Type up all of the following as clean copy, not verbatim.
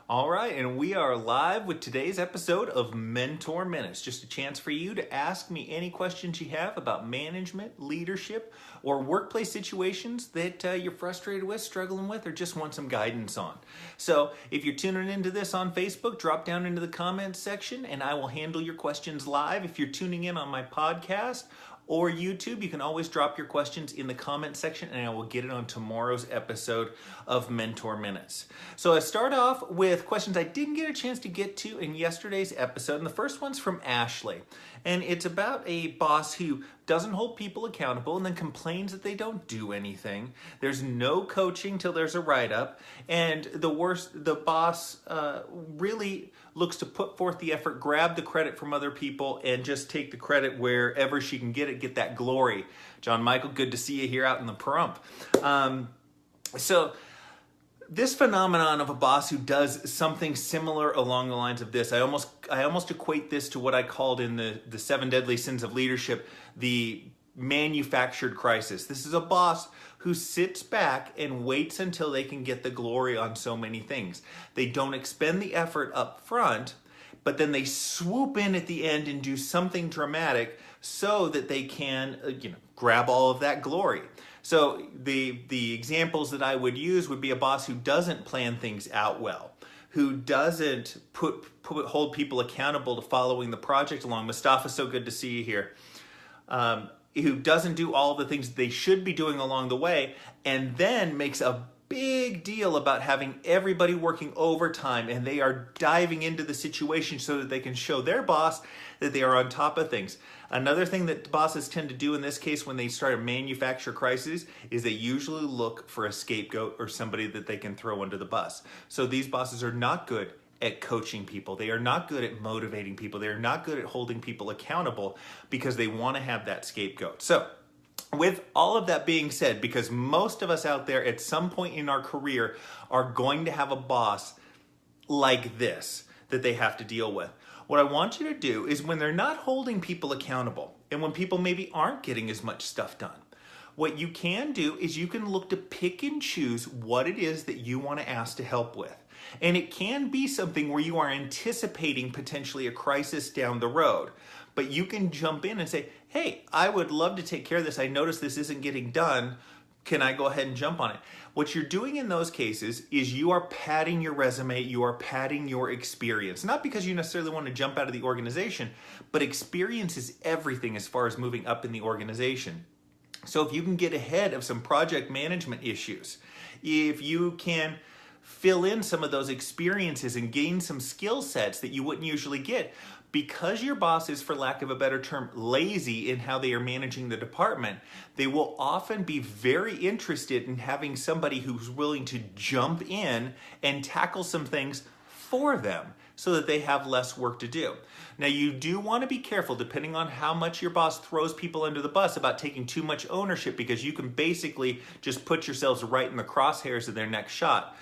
All right, and we are live with today's episode of Mentor Minutes. Just a chance for you to ask me any questions you have about management, leadership, or workplace situations that you're frustrated with, struggling with, or just want some guidance on. So if you're tuning into this on Facebook, drop down into the comments section and I will handle your questions live. If you're tuning in on my podcast or YouTube, you can always drop your questions in the comment section and I will get it on tomorrow's episode of Mentor Minutes. So I start off with questions I didn't get a chance to get to in yesterday's episode, and the first one's from Ashley. And it's about a boss who doesn't hold people accountable and then complains that they don't do anything. There's no coaching till there's a write-up, and the boss really looks to put forth the effort, grab the credit from other people, and just take the credit wherever she can get that glory. John Michael, good to see you here out in the Pahrump. So this phenomenon of a boss who does something similar along the lines of this, I almost equate this to what I called in the 7 Deadly Sins of Leadership, the manufactured crisis. This is a boss who sits back and waits until they can get the glory on so many things. They don't expend the effort up front, but then they swoop in at the end and do something dramatic so that they can grab all of that glory. So the examples that I would use would be a boss who doesn't plan things out well, who doesn't hold people accountable to following the project along. Mustafa, so good to see you here. Who doesn't do all the things they should be doing along the way, and then makes a big deal about having everybody working overtime, and they are diving into the situation so that they can show their boss that they are on top of things. Another thing that bosses tend to do in this case when they start a manufacture crisis is they usually look for a scapegoat or somebody that they can throw under the bus. So these bosses are not good at coaching people. They are not good at motivating people. They are not good at holding people accountable because they want to have that scapegoat. So with all of that being said, because most of us out there at some point in our career are going to have a boss like this that they have to deal with. What I want you to do is when they're not holding people accountable and when people maybe aren't getting as much stuff done, what you can do is you can look to pick and choose what it is that you want to ask to help with. And it can be something where you are anticipating potentially a crisis down the road. But you can jump in and say, hey, I would love to take care of this. I noticed this isn't getting done. Can I go ahead and jump on it? What you're doing in those cases is you are padding your resume, you are padding your experience. Not because you necessarily want to jump out of the organization, but experience is everything as far as moving up in the organization. So if you can get ahead of some project management issues, if you can fill in some of those experiences and gain some skill sets that you wouldn't usually get, because your boss is, for lack of a better term, lazy in how they are managing the department, they will often be very interested in having somebody who's willing to jump in and tackle some things for them so that they have less work to do. Now, you do want to be careful, depending on how much your boss throws people under the bus, about taking too much ownership, because you can basically just put yourselves right in the crosshairs of their next shot.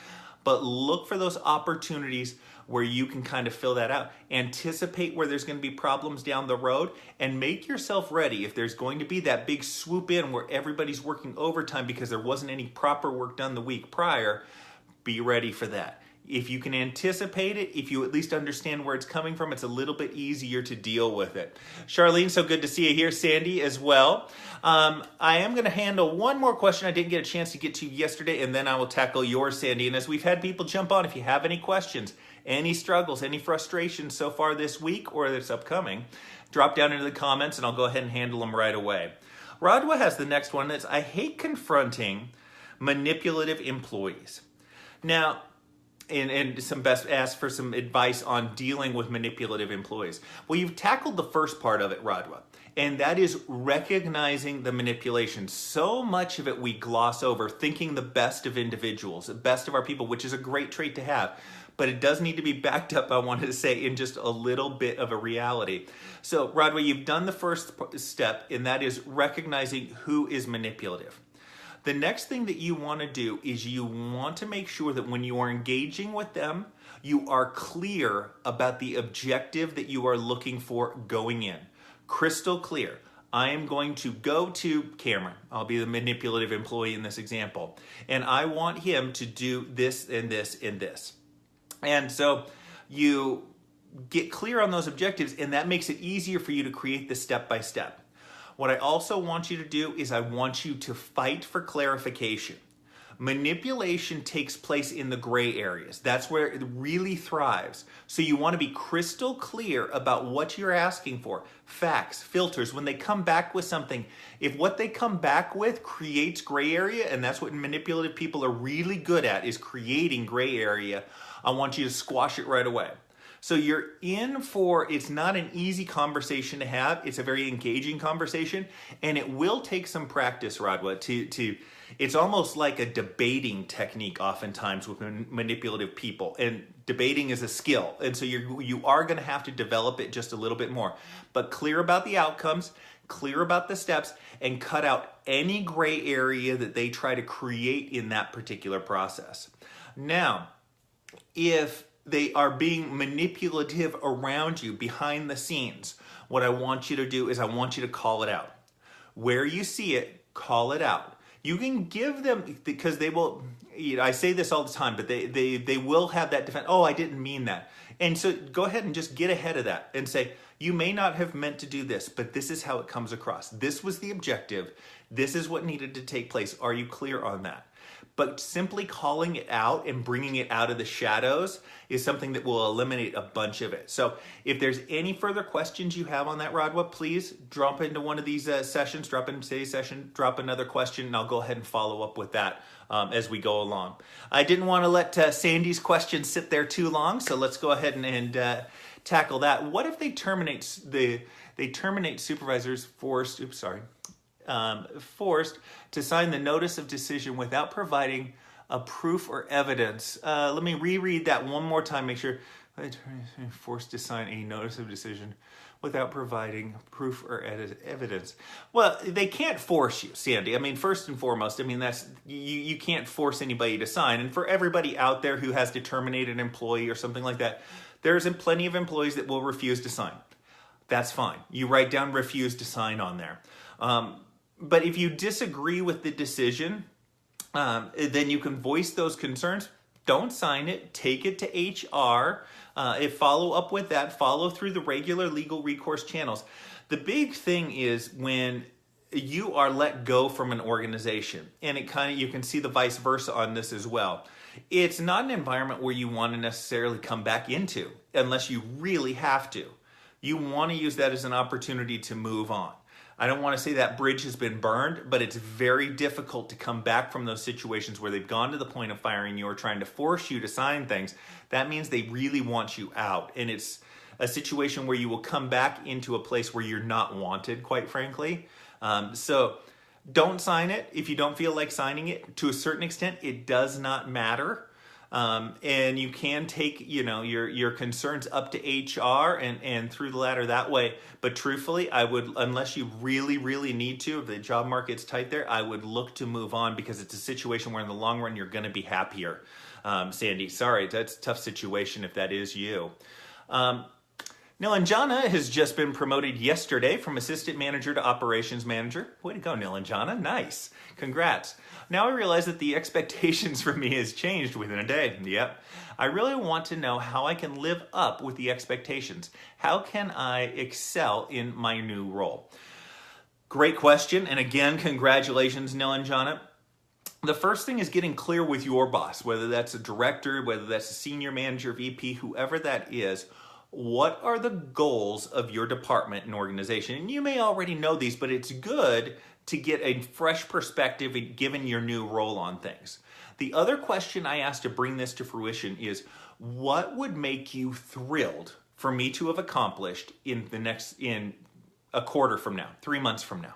But look for those opportunities where you can kind of fill that out. Anticipate where there's going to be problems down the road and make yourself ready. If there's going to be that big swoop in where everybody's working overtime because there wasn't any proper work done the week prior, be ready for that. If you can anticipate it, if you at least understand where it's coming from, it's a little bit easier to deal with it. Charlene, so good to see you here. Sandy as well. I am going to handle one more question I didn't get a chance to get to yesterday, and then I will tackle yours, Sandy. And as we've had people jump on, if you have any questions, any struggles, any frustrations so far this week or this upcoming, drop down into the comments and I'll go ahead and handle them right away. Radwa has the next one. That's, I hate confronting manipulative employees. Now, and some best ask for some advice on dealing with manipulative employees. Well, you've tackled the first part of it, Radwa, and that is recognizing the manipulation. So much of it we gloss over, thinking the best of individuals, the best of our people, which is a great trait to have. But it does need to be backed up, I wanted to say, in just a little bit of a reality. So, Radwa, you've done the first step, and that is recognizing who is manipulative. The next thing that you want to do is you want to make sure that when you are engaging with them, you are clear about the objective that you are looking for going in. Crystal clear. I am going to go to Cameron. I'll be the manipulative employee in this example. And I want him to do this and this and this. And so you get clear on those objectives, and that makes it easier for you to create the step by step. What I also want you to do is I want you to fight for clarification. Manipulation takes place in the gray areas. That's where it really thrives. So you want to be crystal clear about what you're asking for. Facts, filters, when they come back with something, if what they come back with creates gray area, and that's what manipulative people are really good at, is creating gray area, I want you to squash it right away. So you're in for, it's not an easy conversation to have. It's a very engaging conversation, and it will take some practice, Rodwa, it's almost like a debating technique oftentimes with manipulative people, and debating is a skill. And so you are going to have to develop it just a little bit more, but clear about the outcomes, clear about the steps, and cut out any gray area that they try to create in that particular process. Now, if they are being manipulative around you behind the scenes, what I want you to do is I want you to call it out. Where you see it, call it out. You can give them, because they will, I say this all the time, but they will have that defense, oh, I didn't mean that. And so go ahead and just get ahead of that and say, you may not have meant to do this, but this is how it comes across. This was the objective. This is what needed to take place. Are you clear on that? But simply calling it out and bringing it out of the shadows is something that will eliminate a bunch of it. So if there's any further questions you have on that, Rodwa, please drop into one of these sessions, drop in today's session, drop another question, and I'll go ahead and follow up with that as we go along. I didn't want to let Sandy's question sit there too long, so let's go ahead and tackle that. What if they terminate supervisors forced to sign the notice of decision without providing a proof or evidence? Let me reread that one more time, make sure. Forced to sign a notice of decision without providing proof or evidence. Well, they can't force you, Sandy. I mean, first and foremost, I mean, that's you can't force anybody to sign. And for everybody out there who has to terminate an employee or something like that, there's plenty of employees that will refuse to sign. That's fine. You write down refuse to sign on there. But if you disagree with the decision, then you can voice those concerns. Don't sign it. Take it to HR. Follow up with that. Follow through the regular legal recourse channels. The big thing is when you are let go from an organization, and you can see the vice versa on this as well. It's not an environment where you want to necessarily come back into unless you really have to. You want to use that as an opportunity to move on. I don't want to say that bridge has been burned, but it's very difficult to come back from those situations where they've gone to the point of firing you or trying to force you to sign things. That means they really want you out. And it's a situation where you will come back into a place where you're not wanted, quite frankly. So don't sign it if you don't feel like signing it. To a certain extent, it does not matter. And you can take, your concerns up to HR and through the ladder that way. But truthfully, I would, unless you really, really need to, if the job market's tight there, I would look to move on because it's a situation where in the long run, you're going to be happier. Sandy, sorry, that's a tough situation if that is you. Nilanjana has just been promoted yesterday from assistant manager to operations manager. Way to go, Nilanjana. Nice. Congrats. Now I realize that the expectations for me has changed within a day. Yep. I really want to know how I can live up with the expectations. How can I excel in my new role? Great question. And again, congratulations, Nilanjana. The first thing is getting clear with your boss, whether that's a director, whether that's a senior manager, VP, whoever that is. What are the goals of your department and organization? And you may already know these, but it's good to get a fresh perspective given your new role on things. The other question I asked to bring this to fruition is, what would make you thrilled for me to have accomplished in a quarter from now, 3 months from now?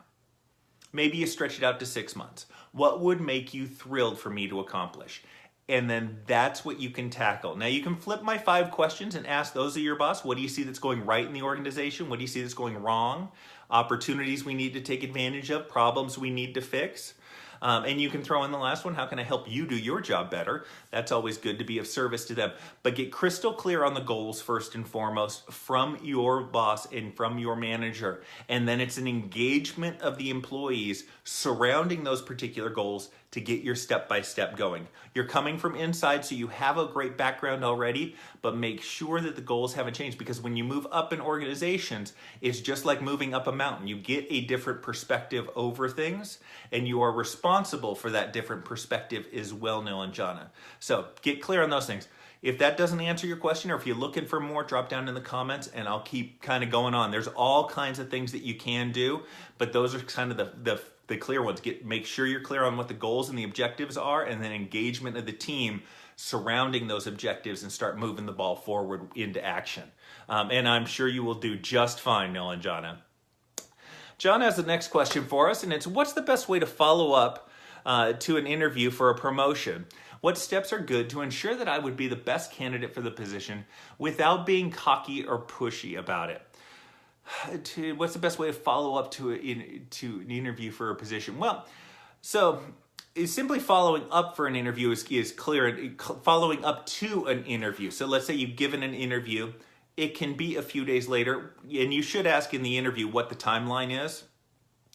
Maybe you stretch it out to 6 months. What would make you thrilled for me to accomplish? And then that's what you can tackle. Now you can flip my 5 questions and ask those of your boss. What do you see that's going right in the organization? What do you see that's going wrong? Opportunities we need to take advantage of, problems we need to fix. And you can throw in the last one, how can I help you do your job better? That's always good to be of service to them. But get crystal clear on the goals first and foremost from your boss and from your manager. And then it's an engagement of the employees surrounding those particular goals to get your step-by-step going. You're coming from inside, so you have a great background already, but make sure that the goals haven't changed, because when you move up in organizations, it's just like moving up a mountain. You get a different perspective over things, and you are responsible for that different perspective as well, Neil and Jana. So get clear on those things. If that doesn't answer your question, or if you're looking for more, drop down in the comments and I'll keep kind of going on. There's all kinds of things that you can do, but those are kind of the clear ones. Make sure you're clear on what the goals and the objectives are, and then engagement of the team surrounding those objectives, and start moving the ball forward into action. And I'm sure you will do just fine, Neil and Jana. John has the next question for us, and it's, what's the best way to follow up to an interview for a promotion? What steps are good to ensure that I would be the best candidate for the position without being cocky or pushy about it? What's the best way to follow up to an interview for a position? Well, so simply following up for an interview is clear. Following up to an interview. So let's say you've given an interview. It can be a few days later, and you should ask in the interview what the timeline is.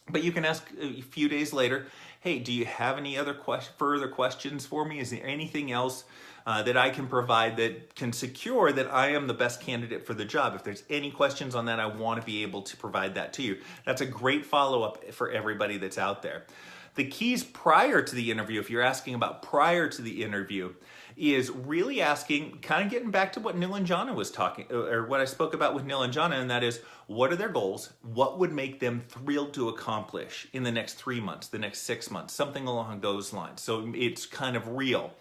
But you can ask a few days later, hey, do you have any other further questions for me? Is there anything else that I can provide that can secure that I am the best candidate for the job? If there's any questions on that, I want to be able to provide that to you. That's a great follow-up for everybody that's out there. The keys prior to the interview, if you're asking about prior to the interview, is really asking, kind of getting back to what Neil and Jana was talking, or what I spoke about with Neil and Jana, and that is, what are their goals? What would make them thrilled to accomplish in the next 3 months, the next 6 months, something along those lines. So it's kind of real.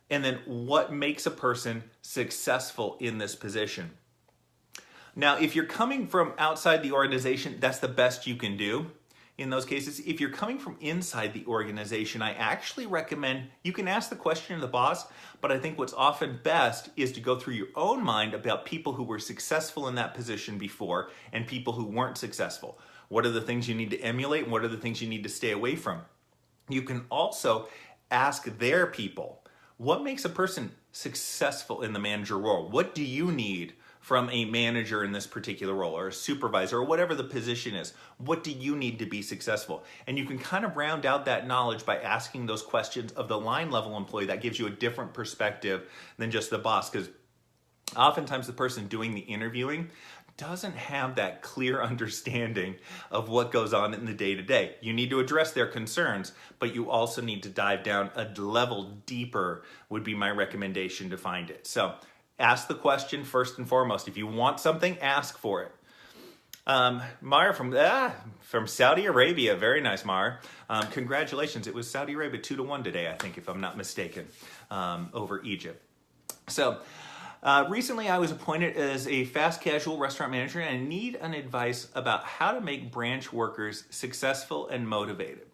And then what makes a person successful in this position? Now, if you're coming from outside the organization, that's the best you can do. In those cases, if you're coming from inside the organization, I actually recommend you can ask the question of the boss, but I think what's often best is to go through your own mind about people who were successful in that position before and people who weren't successful. What are the things you need to emulate, and what are the things you need to stay away from? You can also ask their people, what makes a person successful in the manager role? What do you need from a manager in this particular role, or a supervisor, or whatever the position is? What do you need to be successful? And you can kind of round out that knowledge by asking those questions of the line level employee. That gives you a different perspective than just the boss, because oftentimes the person doing the interviewing doesn't have that clear understanding of what goes on in the day-to-day. You need to address their concerns, but you also need to dive down a level deeper, would be my recommendation to find it. So ask the question first and foremost. If you want something, ask for it. Mar from Saudi Arabia. Very nice, Mar. Congratulations. It was Saudi Arabia 2-1 today, I think, if I'm not mistaken, over Egypt. So recently I was appointed as a fast casual restaurant manager, and I need an advice about how to make branch workers successful and motivated.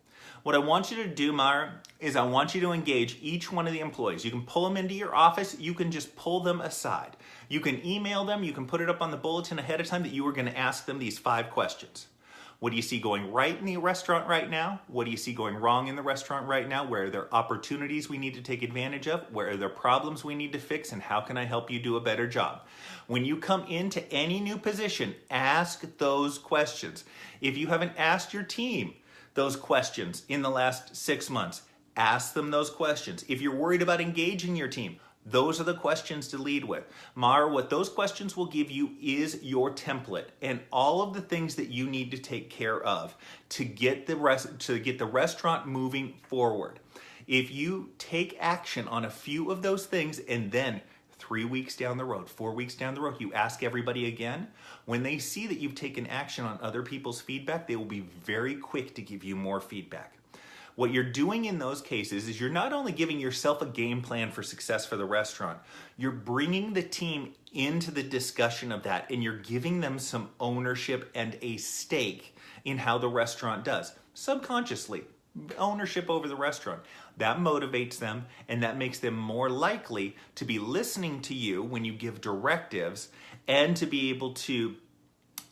What I want you to do, Mara, is I want you to engage each one of the employees. You can pull them into your office. You can just pull them aside. You can email them. You can put it up on the bulletin ahead of time that you were going to ask them these 5 questions. What do you see going right in the restaurant right now? What do you see going wrong in the restaurant right now? Where are there opportunities we need to take advantage of? Where are there problems we need to fix? And how can I help you do a better job? When you come into any new position, ask those questions. If you haven't asked your team those questions in the last 6 months, ask them those questions. If you're worried about engaging your team, those are the questions to lead with. Mara, what those questions will give you is your template and all of the things that you need to take care of to get the restaurant moving forward. If you take action on a few of those things, and then 3 weeks down the road, 4 weeks down the road, you ask everybody again, when they see that you've taken action on other people's feedback, they will be very quick to give you more feedback. What you're doing in those cases is you're not only giving yourself a game plan for success for the restaurant, you're bringing the team into the discussion of that, and you're giving them some ownership and a stake in how the restaurant does. Subconsciously, ownership over the restaurant. That motivates them, and that makes them more likely to be listening to you when you give directives, and to be able to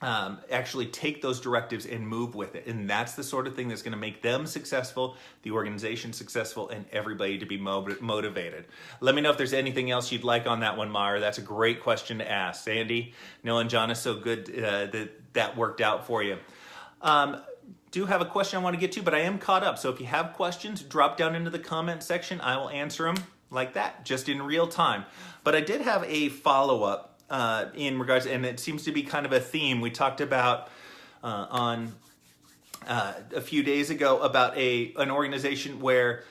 actually take those directives and move with it. And that's the sort of thing that's going to make them successful, the organization successful, and everybody to be motivated. Let me know if there's anything else you'd like on that one, Mara. That's a great question to ask. Sandy, Neil, and John is so good that worked out for you. do have a question I want to get to, but I am caught up. So if you have questions, drop down into the comment section. I will answer them like that, just in real time. But I did have a follow-up in regards, and it seems to be kind of a theme. We talked about on a few days ago about an organization where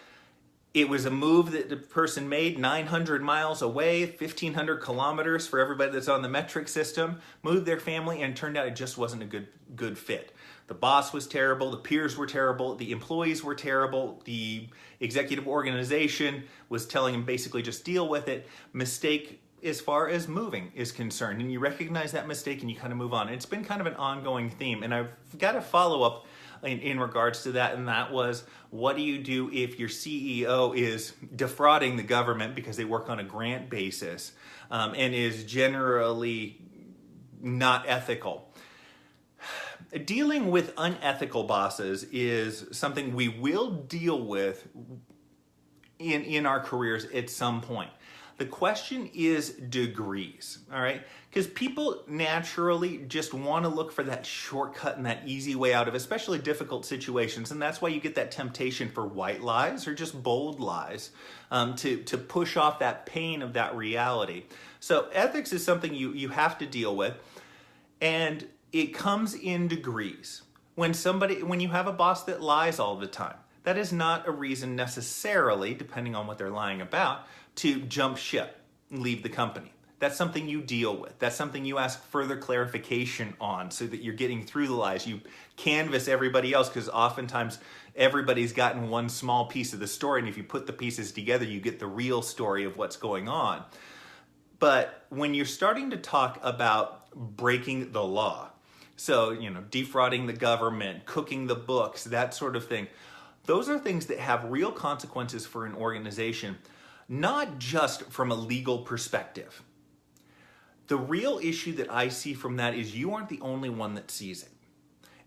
it was a move that the person made 900 miles away, 1,500 kilometers for everybody that's on the metric system, moved their family, and turned out it just wasn't a good fit. The boss was terrible, the peers were terrible, the employees were terrible, the executive organization was telling them basically just deal with it. Mistake as far as moving is concerned. And you recognize that mistake and you kind of move on. And it's been kind of an ongoing theme. And I've got a follow-up in regards to that, and that was, what do you do if your CEO is defrauding the government because they work on a grant basis and is generally not ethical? Dealing with unethical bosses is something we will deal with in our careers at some point. The question is degrees, all right? Because people naturally just want to look for that shortcut and that easy way out of especially difficult situations. And that's why you get that temptation for white lies or just bold lies to push off that pain of that reality. So ethics is something you have to deal with. And it comes in degrees. When you have a boss that lies all the time, that is not a reason necessarily, depending on what they're lying about, to jump ship and leave the company. That's something you deal with. That's something you ask further clarification on so that you're getting through the lies. You canvass everybody else because oftentimes everybody's gotten one small piece of the story, and if you put the pieces together, you get the real story of what's going on. But when you're starting to talk about breaking the law, so, defrauding the government, cooking the books, that sort of thing, those are things that have real consequences for an organization, not just from a legal perspective. The real issue that I see from that is you aren't the only one that sees it.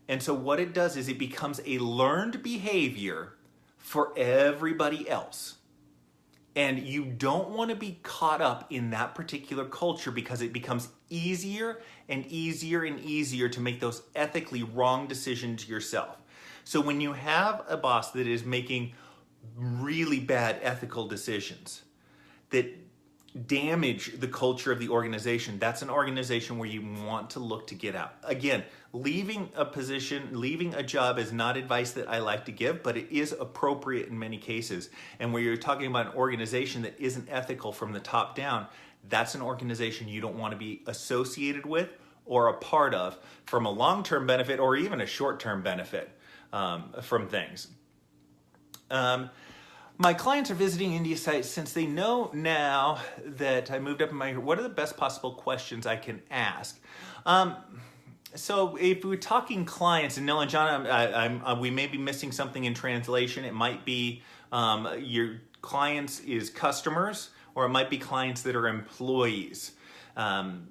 And so what it does is it becomes a learned behavior for everybody else. And you don't want to be caught up in that particular culture because it becomes easier and easier and easier to make those ethically wrong decisions yourself. So when you have a boss that is making really bad ethical decisions that damage the culture of the organization, that's an organization where you want to look to get out. Again, leaving a position, leaving a job is not advice that I like to give, but it is appropriate in many cases. And where you're talking about an organization that isn't ethical from the top down, that's an organization you don't want to be associated with or a part of from a long-term benefit or even a short-term benefit from things. My clients are visiting India sites since they know now that I moved up in my career. What are the best possible questions I can ask? So if we're talking clients, and Noah and John, we may be missing something in translation. It might be your clients is customers, or it might be clients that are employees.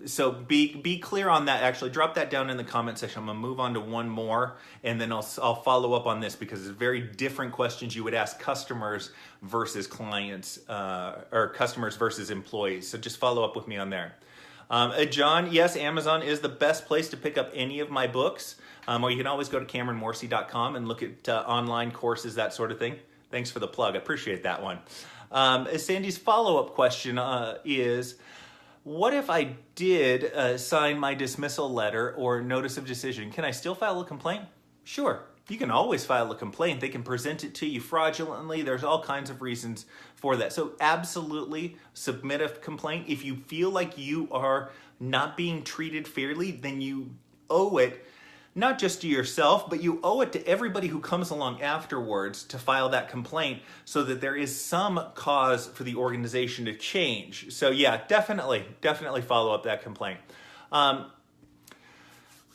So be clear on that. Actually, drop that down in the comment section. I'm gonna move on to one more, and then I'll follow up on this because it's very different questions you would ask customers versus clients, or customers versus employees. So just follow up with me on there. John, yes, Amazon is the best place to pick up any of my books, or you can always go to CameronMorsey.com and look at online courses, that sort of thing. Thanks for the plug. I appreciate that one. Sandy's follow-up question is, what if I did sign my dismissal letter or notice of decision? Can I still file a complaint? Sure. You can always file a complaint. They can present it to you fraudulently. There's all kinds of reasons for that. So absolutely submit a complaint. If you feel like you are not being treated fairly, then you owe it not just to yourself, but you owe it to everybody who comes along afterwards to file that complaint so that there is some cause for the organization to change. So yeah, definitely follow up that complaint.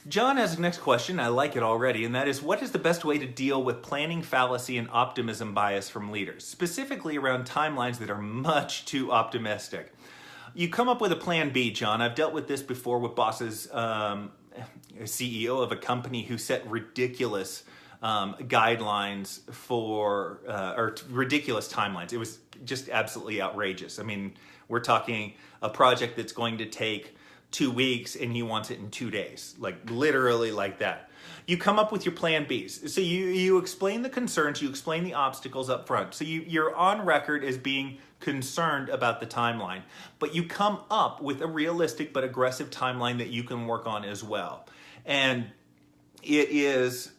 John has the next question, I like it already, and that is, what is the best way to deal with planning fallacy and optimism bias from leaders, specifically around timelines that are much too optimistic? You come up with a plan B, John. I've dealt with this before with bosses, a CEO of a company who set ridiculous guidelines for, or ridiculous timelines. It was just absolutely outrageous. I mean, we're talking a project that's going to take 2 weeks and he wants it in 2 days, like literally like that. You come up with your plan Bs. So you explain the concerns, you explain the obstacles up front. So you're on record as being concerned about the timeline, but you come up with a realistic but aggressive timeline that you can work on as well. And it is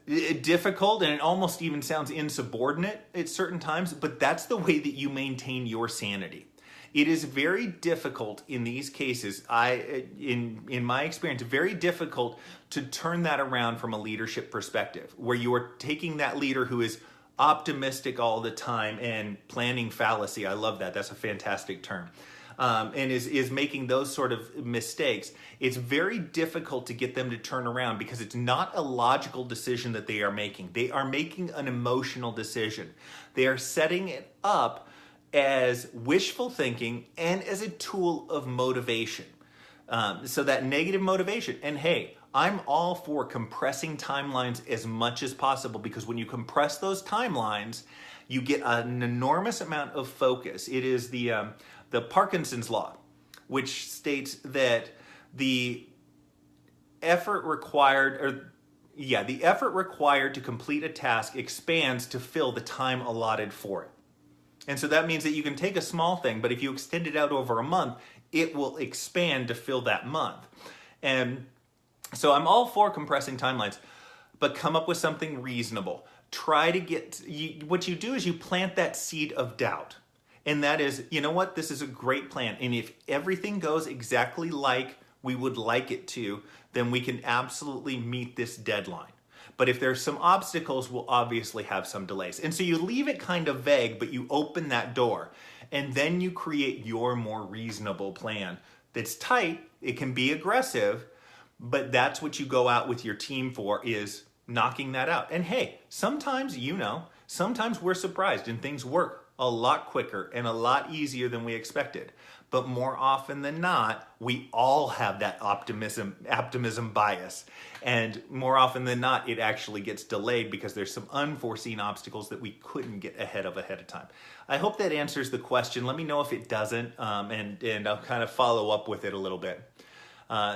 difficult, and it almost even sounds insubordinate at certain times, but that's the way that you maintain your sanity. It is very difficult in these cases, in my experience, very difficult to turn that around from a leadership perspective, where you are taking that leader who is optimistic all the time and planning fallacy. I love that. That's a fantastic term. And is making those sort of mistakes. It's very difficult to get them to turn around because it's not a logical decision that they are making. They are making an emotional decision. They are setting it up as wishful thinking and as a tool of motivation. So that negative motivation. And hey, I'm all for compressing timelines as much as possible, because when you compress those timelines, you get an enormous amount of focus. It is the Parkinson's law, which states that the effort required to complete a task expands to fill the time allotted for it. And so that means that you can take a small thing, but if you extend it out over a month, it will expand to fill that month. And so I'm all for compressing timelines, but come up with something reasonable. Try to what you do is you plant that seed of doubt. And that is, you know what, this is a great plan. And if everything goes exactly like we would like it to, then we can absolutely meet this deadline. But if there's some obstacles, we'll obviously have some delays. And so you leave it kind of vague, but you open that door. And then you create your more reasonable plan that's tight. It can be aggressive, but that's what you go out with your team for, is knocking that out. And hey, sometimes, sometimes we're surprised and things work a lot quicker and a lot easier than we expected. But more often than not, we all have that optimism bias. And more often than not, it actually gets delayed because there's some unforeseen obstacles that we couldn't get ahead of time. I hope that answers the question. Let me know if it doesn't, and I'll kind of follow up with it a little bit.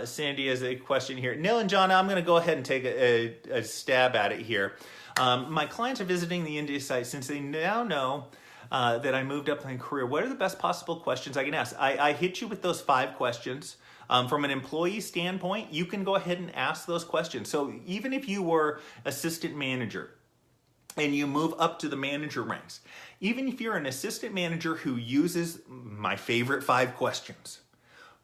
Sandy has a question here. Neil and John, I'm going to go ahead and take a stab at it here. My clients are visiting the India site. Since they now know that I moved up in my career, what are the best possible questions I can ask? I hit you with those 5 questions. From an employee standpoint, you can go ahead and ask those questions. So even if you were assistant manager and you move up to the manager ranks, even if you're an assistant manager who uses my favorite 5 questions,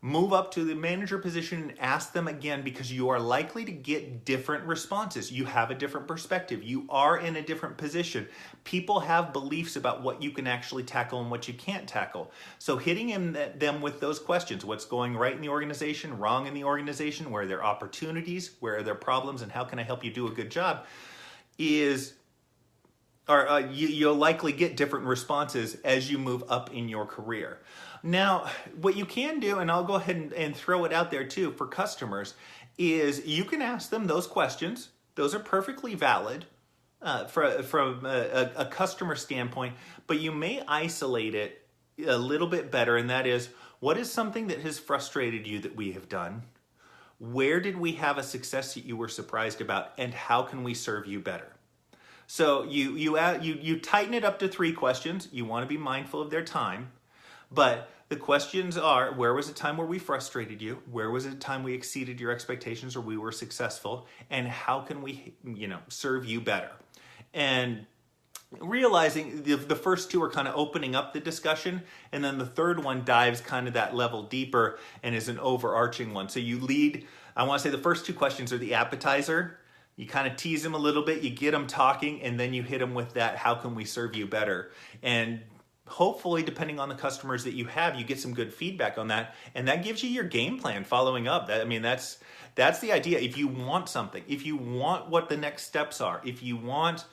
move up to the manager position and ask them again, because you are likely to get different responses. You have a different perspective. You are in a different position. People have beliefs about what you can actually tackle and what you can't tackle. So hitting them with those questions, what's going right in the organization, wrong in the organization, where are there opportunities, where are there problems, and how can I help you do a good job, you'll likely get different responses as you move up in your career. Now, what you can do, and I'll go ahead and throw it out there too for customers, is you can ask them those questions. Those are perfectly valid from a customer standpoint, but you may isolate it a little bit better, and that is, what is something that has frustrated you that we have done? Where did we have a success that you were surprised about, and how can we serve you better? So you tighten it up to 3 questions. You want to be mindful of their time, but the questions are, where was a time where we frustrated you? Where was a time we exceeded your expectations or we were successful? And how can we, serve you better? And realizing the first 2 are kind of opening up the discussion, and then the third one dives kind of that level deeper and is an overarching one. So you lead, I want to say the first 2 questions are the appetizer. You kind of tease them a little bit, you get them talking, and then you hit them with that, how can we serve you better? And hopefully, depending on the customers that you have, you get some good feedback on that, and that gives you your game plan following up. That's the idea. If you want something, if you want what the next steps are, if you want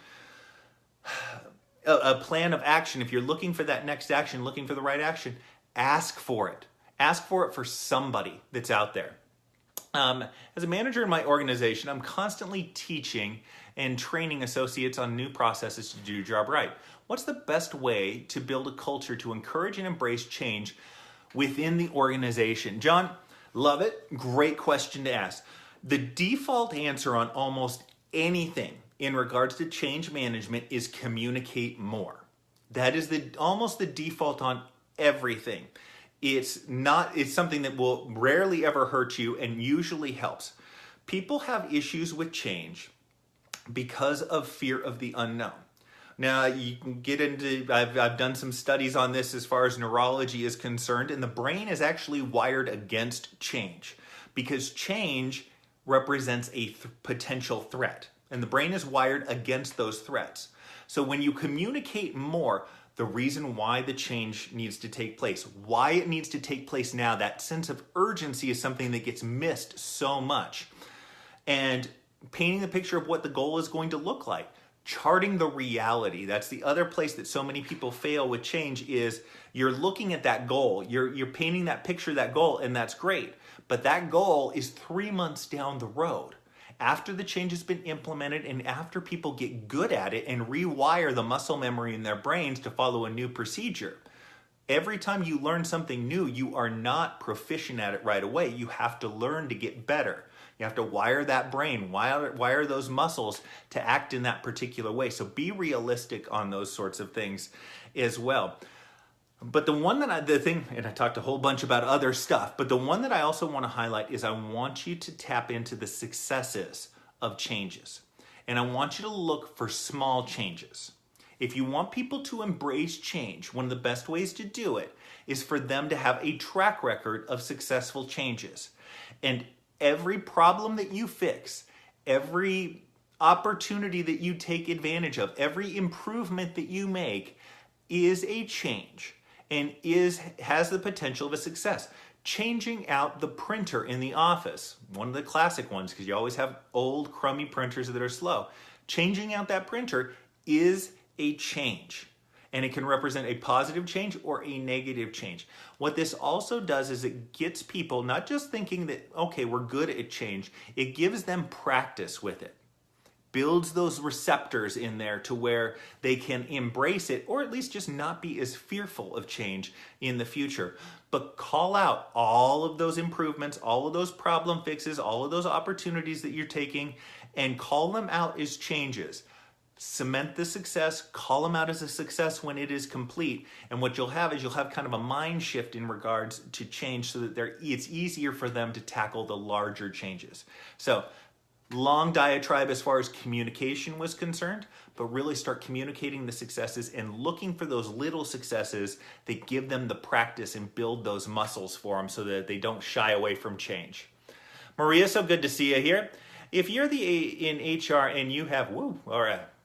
a plan of action, if you're looking for that next action, looking for the right action, ask for it. Ask for it for somebody that's out there. As a manager in my organization, I'm constantly teaching and training associates on new processes to do your job right. What's the best way to build a culture to encourage and embrace change within the organization? John, love it. Great question to ask. The default answer on almost anything in regards to change management is communicate more. That is almost the default on everything. It's something that will rarely ever hurt you and usually helps. People have issues with change because of fear of the unknown. Now, you can get into, I've done some studies on this as far as neurology is concerned, and the brain is actually wired against change because change represents a potential threat, and the brain is wired against those threats. So when you communicate more, the reason why the change needs to take place, why it needs to take place now, that sense of urgency is something that gets missed so much. And painting the picture of what the goal is going to look like, charting the reality. That's the other place that so many people fail with change is you're looking at that goal, you're painting that picture, that goal, and that's great. But that goal is 3 months down the road. After the change has been implemented and after people get good at it and rewire the muscle memory in their brains to follow a new procedure. Every time you learn something new, you are not proficient at it right away. You have to learn to get better. You have to wire that brain, wire those muscles to act in that particular way. So be realistic on those sorts of things as well. But the one that and I talked a whole bunch about other stuff, but the one that I also want to highlight is I want you to tap into the successes of changes. And I want you to look for small changes. If you want people to embrace change, one of the best ways to do it is for them to have a track record of successful changes. And every problem that you fix, every opportunity that you take advantage of, every improvement that you make is a change and has the potential of a success. Changing out the printer in the office, one of the classic ones, because you always have old crummy printers that are slow. Changing out that printer is a change, and it can represent a positive change or a negative change. What this also does is it gets people not just thinking that, okay, we're good at change, it gives them practice with it. Builds those receptors in there to where they can embrace it or at least just not be as fearful of change in the future. But call out all of those improvements, all of those problem fixes, all of those opportunities that you're taking, and call them out as changes. Cement the success, call them out as a success when it is complete. And what you'll have is kind of a mind shift in regards to change so that it's easier for them to tackle the larger changes. So, long diatribe as far as communication was concerned, but really start communicating the successes and looking for those little successes that give them the practice and build those muscles for them so that they don't shy away from change. Maria, so good to see you here. If you're in HR and you have,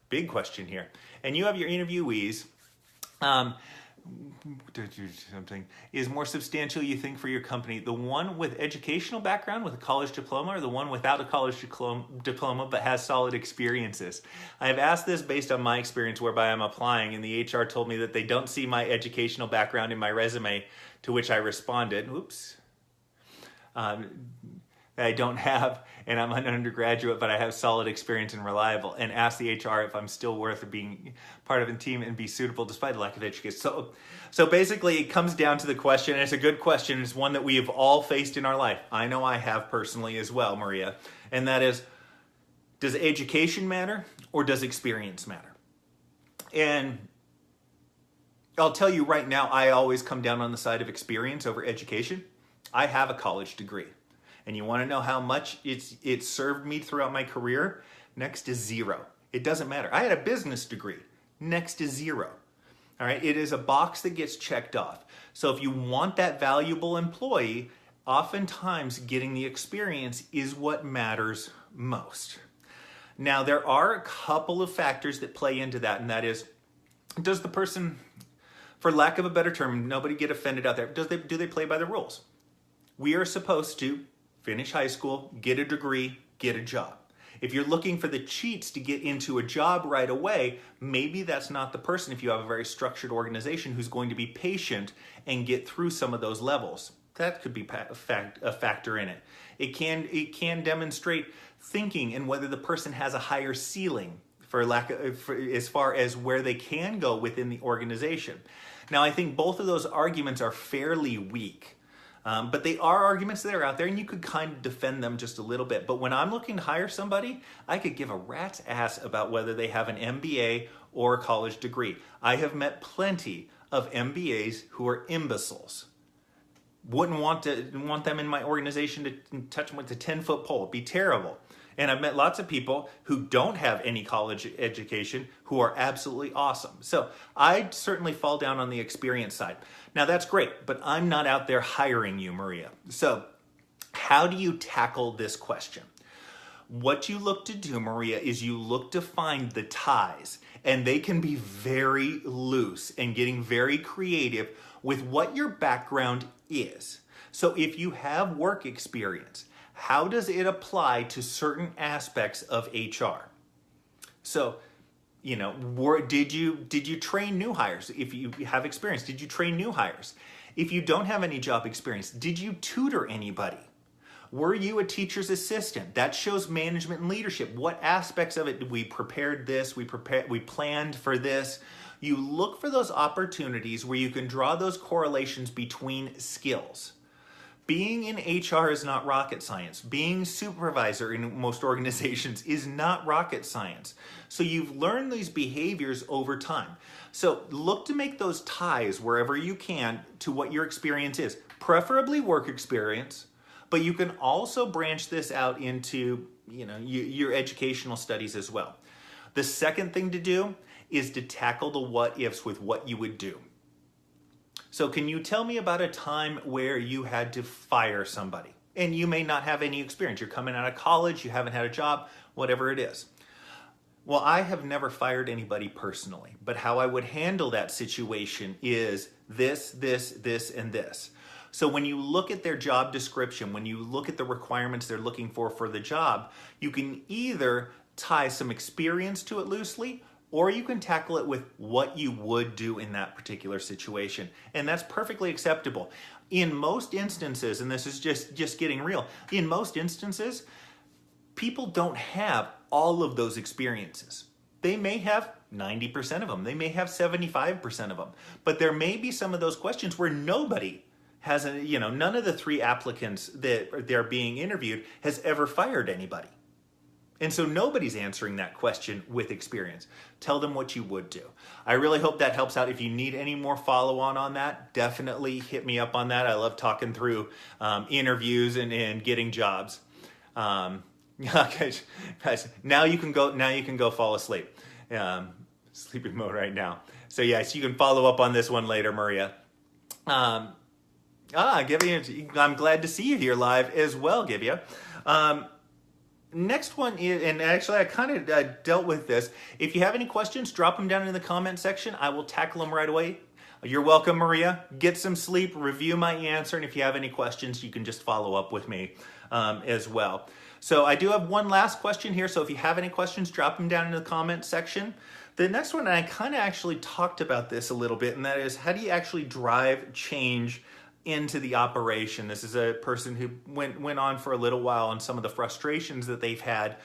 big question here, and you have your interviewees, something is more substantial, you think, for your company, the one with educational background with a college diploma or the one without a college diploma but has solid experiences? I have asked this based on my experience whereby I'm applying and the HR told me that they don't see my educational background in my resume, to which I responded, I don't have, and I'm an undergraduate, but I have solid experience and reliable, and ask the HR if I'm still worth being part of a team and be suitable despite the lack of education. So basically it comes down to the question, and it's a good question, it's one that we have all faced in our life. I know I have personally as well, Maria, and that is, does education matter or does experience matter? And I'll tell you right now, I always come down on the side of experience over education. I have a college degree. And you want to know how much it served me throughout my career? Next to zero. It doesn't matter. I had a business degree. Next to zero. All right. It is a box that gets checked off. So if you want that valuable employee, oftentimes getting the experience is what matters most. Now, there are a couple of factors that play into that, and that is, does the person, for lack of a better term, nobody get offended out there, do they play by the rules? We are supposed to finish high school, get a degree, get a job. If you're looking for the cheats to get into a job right away, maybe that's not the person if you have a very structured organization who's going to be patient and get through some of those levels. That could be a factor in it. It can demonstrate thinking and whether the person has a higher ceiling as far as where they can go within the organization. Now, I think both of those arguments are fairly weak, but they are arguments that are out there, and you could kind of defend them just a little bit. But when I'm looking to hire somebody, I could give a rat's ass about whether they have an MBA or a college degree. I have met plenty of MBAs who are imbeciles. Wouldn't want them in my organization to touch them with a 10-foot pole. It'd be terrible. And I've met lots of people who don't have any college education who are absolutely awesome. So I certainly fall down on the experience side. Now that's great, but I'm not out there hiring you, Maria. So how do you tackle this question? What you look to do, Maria, is you look to find the ties, and they can be very loose and getting very creative with what your background is. So if you have work experience, how does it apply to certain aspects of HR? So, did you train new hires? If you have experience, did you train new hires? If you don't have any job experience, did you tutor anybody? Were you a teacher's assistant? That shows management and leadership. What aspects of it, we prepared this, we planned for this. You look for those opportunities where you can draw those correlations between skills. Being in HR is not rocket science. Being supervisor in most organizations is not rocket science. So you've learned these behaviors over time. So look to make those ties wherever you can to what your experience is, preferably work experience, but you can also branch this out into your educational studies as well. The second thing to do is to tackle the what ifs with what you would do. So can you tell me about a time where you had to fire somebody? And you may not have any experience. You're coming out of college, you haven't had a job, whatever it is. Well, I have never fired anybody personally, but how I would handle that situation is this, and this. So when you look at their job description, when you look at the requirements they're looking for the job, you can either tie some experience to it loosely, or you can tackle it with what you would do in that particular situation. And that's perfectly acceptable. In most instances, and this is just getting real, in most instances, people don't have all of those experiences. They may have 90% of them. They may have 75% of them. But there may be some of those questions where nobody has, none of the 3 applicants that they're being interviewed has ever fired anybody. And so nobody's answering that question with experience. Tell them what you would do. I really hope that helps out. If you need any more follow-on that, definitely hit me up on that. I love talking through interviews and getting jobs. Guys, now you can go fall asleep. Sleeping mode right now. So yes, you can follow up on this one later, Maria. I'm glad to see you here live as well, Givya. Next one is, and actually I kind of dealt with this. If you have any questions, drop them down in the comment section. I will tackle them right away. You're welcome, Maria. Get some sleep, review my answer, and if you have any questions, you can just follow up with me as well. So I do have one last question here, so if you have any questions, drop them down in the comment section. The next one, I kind of actually talked about this a little bit, and that is, how do you actually drive change into the operation? This is a person who went on for a little while on some of the frustrations that they've had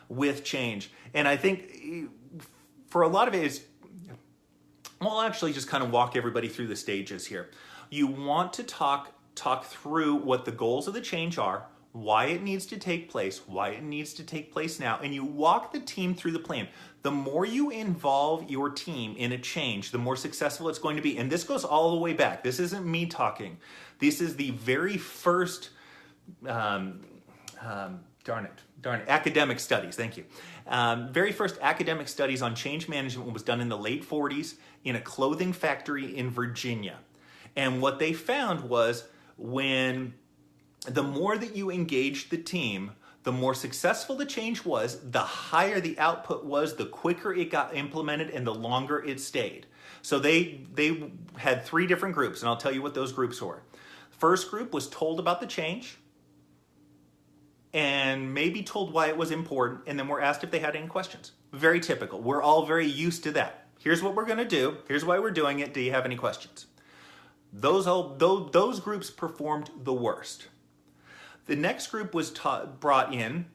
with change. And I think for a lot of it is, I'll actually just kind of walk everybody through the stages here. You want to talk through what the goals of the change are, why it needs to take place, why it needs to take place now, and you walk the team through the plan. The more you involve your team in a change, the more successful it's going to be. And this goes all the way back. This isn't me talking. This is the very first, academic studies, thank you. Very first academic studies on change management was done in the late 40s in a clothing factory in Virginia. And what they found was the more that you engaged the team, the more successful the change was, the higher the output was, the quicker it got implemented, and the longer it stayed. So they had 3 different groups, and I'll tell you what those groups were. First group was told about the change, and maybe told why it was important, and then were asked if they had any questions. Very typical. We're all very used to that. Here's what we're going to do. Here's why we're doing it. Do you have any questions? Those groups performed the worst. The next group was brought in,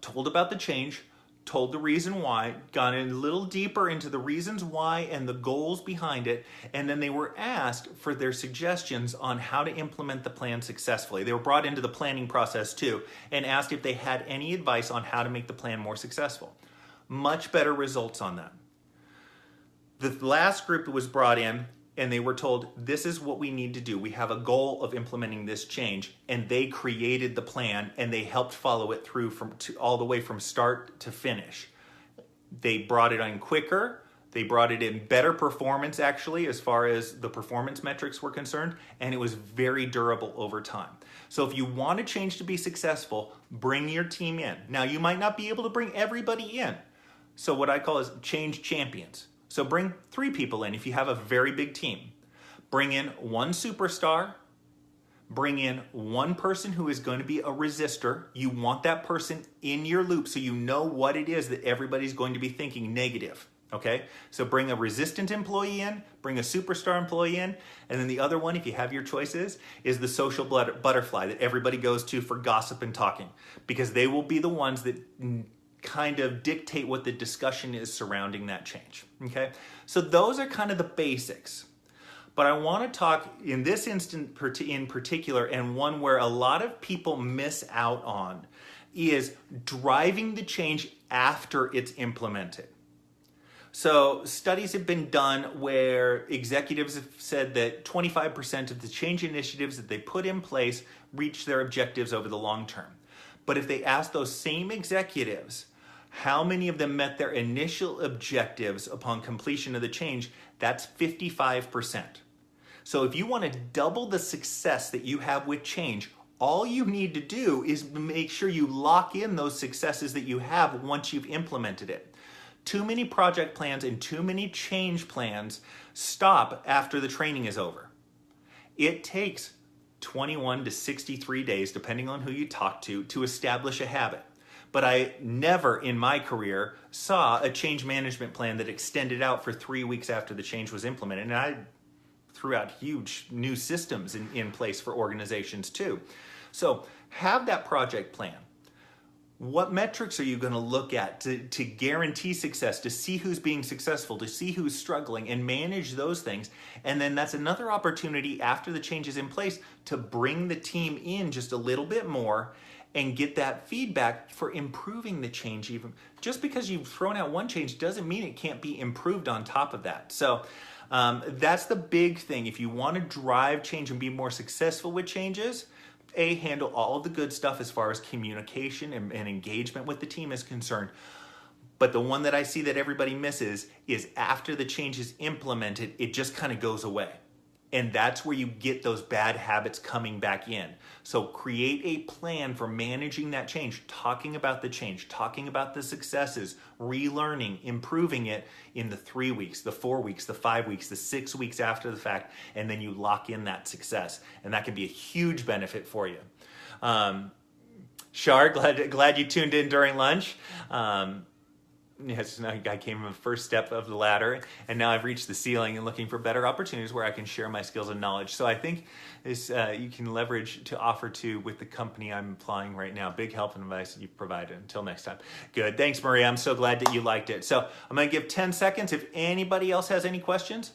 told about the change, told the reason why, gone in a little deeper into the reasons why and the goals behind it, and then they were asked for their suggestions on how to implement the plan successfully. They were brought into the planning process too and asked if they had any advice on how to make the plan more successful. Much better results on that. The last group was brought in and they were told, this is what we need to do. We have a goal of implementing this change, and they created the plan and they helped follow it through all the way from start to finish. They brought it in quicker. They brought it in better performance, actually, as far as the performance metrics were concerned, and it was very durable over time. So if you want a change to be successful, bring your team in. Now, you might not be able to bring everybody in. So what I call is change champions. So bring 3 people in if you have a very big team. Bring in 1 superstar. Bring in 1 person who is going to be a resistor. You want that person in your loop so you know what it is that everybody's going to be thinking negative. Okay? So bring a resistant employee in, bring a superstar employee in, and then the other one, if you have your choices, is the social butterfly that everybody goes to for gossip and talking, because they will be the ones that kind of dictate what the discussion is surrounding that change. Okay, so those are kind of the basics. But I want to talk in this instant in particular, and one where a lot of people miss out on, is driving the change after it's implemented. So studies have been done where executives have said that 25% of the change initiatives that they put in place reach their objectives over the long term. But if they ask those same executives how many of them met their initial objectives upon completion of the change, that's 55%. So if you want to double the success that you have with change, all you need to do is make sure you lock in those successes that you have once you've implemented it. Too many project plans and too many change plans stop after the training is over. It takes 21 to 63 days, depending on who you talk to establish a habit. But I never in my career saw a change management plan that extended out for 3 weeks after the change was implemented. And I threw out huge new systems in place for organizations too. So have that project plan. What metrics are you going to look at to guarantee success, to see who's being successful, to see who's struggling, and manage those things? And then that's another opportunity after the change is in place to bring the team in just a little bit more and get that feedback for improving the change. Even just because you've thrown out one change doesn't mean it can't be improved on top of that. So that's the big thing. If you want to drive change and be more successful with changes, handle all of the good stuff as far as communication and engagement with the team is concerned. But the one that I see that everybody misses is after the change is implemented, it just kind of goes away. And that's where you get those bad habits coming back in. So create a plan for managing that change, talking about the change, talking about the successes, relearning, improving it in the 3 weeks, the 4 weeks, the 5 weeks, the 6 weeks after the fact, and then you lock in that success. And that can be a huge benefit for you. Shar, glad you tuned in during lunch. Yes, I came from the first step of the ladder, and now I've reached the ceiling and looking for better opportunities where I can share my skills and knowledge. So I think this you can leverage to offer to with the company I'm applying right now. Big help and advice that you've provided. Until next time. Good. Thanks, Maria. I'm so glad that you liked it. So I'm going to give 10 seconds. If anybody else has any questions,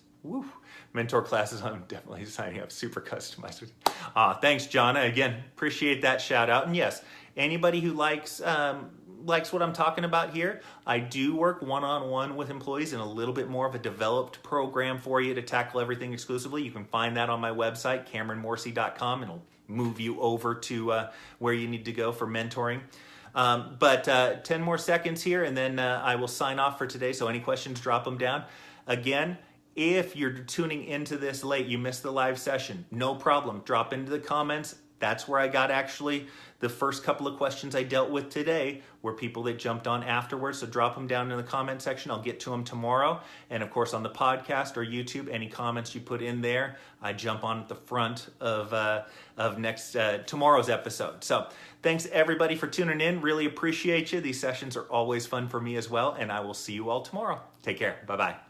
mentor classes, I'm definitely signing up. Super customized. Thanks, Jonna. Again, appreciate that shout out. And yes, anybody who likes what I'm talking about here, I do work one-on-one with employees in a little bit more of a developed program for you to tackle everything exclusively. You can find that on my website, CameronMorsey.com, and it'll move you over to where you need to go for mentoring. But 10 more seconds here, and then I will sign off for today. So any questions, drop them down. Again, if you're tuning into this late, you missed the live session, no problem. Drop into the comments. That's where I got actually the first couple of questions I dealt with today were people that jumped on afterwards. So drop them down in the comment section. I'll get to them tomorrow. And of course on the podcast or YouTube, any comments you put in there, I jump on at the front of tomorrow's episode. So thanks everybody for tuning in. Really appreciate you. These sessions are always fun for me as well. And I will see you all tomorrow. Take care. Bye-bye.